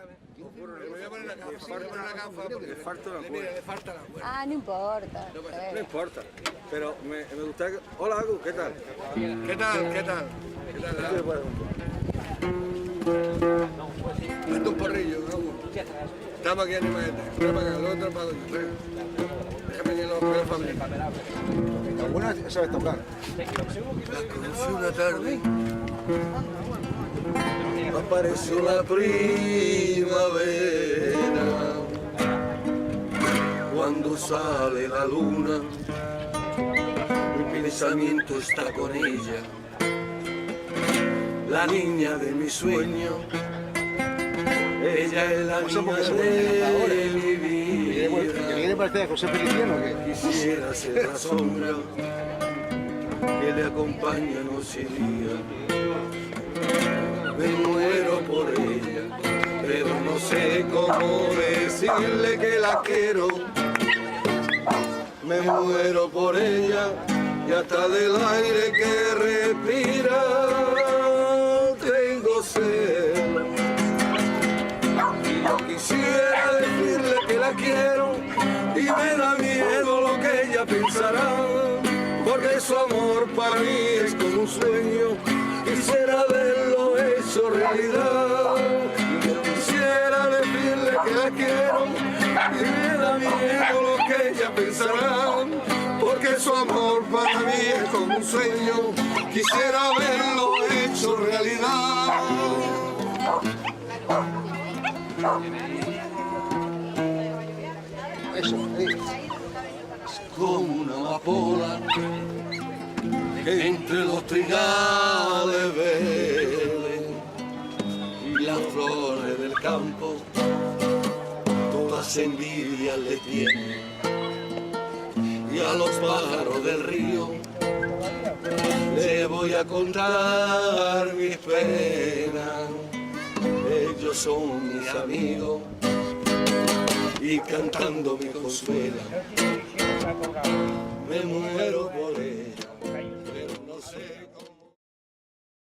Me voy a poner la gafa porque Le falta una mira, le falta la cuerda. Ah, no importa. No importa, pero me gustaría... Hola, Agu, ¿qué tal? ¿Qué tal? ¿Qué tal? ¿Qué tal? Hazte un porrillo, ¿no? Estamos aquí animados. Ven para acá, luego te lo pago yo. Déjame que lo familia. Lo bueno es saber tocar. Las conocí una tarde. Apareció la primavera. Cuando sale la luna, mi pensamiento está con ella. La niña de mi sueño. Ella es la niña de mi vida. ¿Que viene parte de José Feliciano? Quisiera ser la sombra que le acompaña noche y día. Me muero por ella, pero no sé cómo decirle que la quiero. Me muero por ella y hasta del aire que respira tengo sed. Yo quisiera decirle que la quiero y me da miedo lo que ella pensará, porque su amor para mí es como un sueño, quisiera verlo hecho realidad. Yo quisiera decirle que la quiero y me da miedo lo que ella pensará, porque su amor para mí es como un sueño, quisiera verlo hecho realidad. Eso, ahí. Como una amapola que entre los trigales verde y las flores del campo todas envidias le tienen, y a los pájaros del río le voy a contar mis penas. Ellos son mis amigos y cantando me consuelan. Me muero por ella.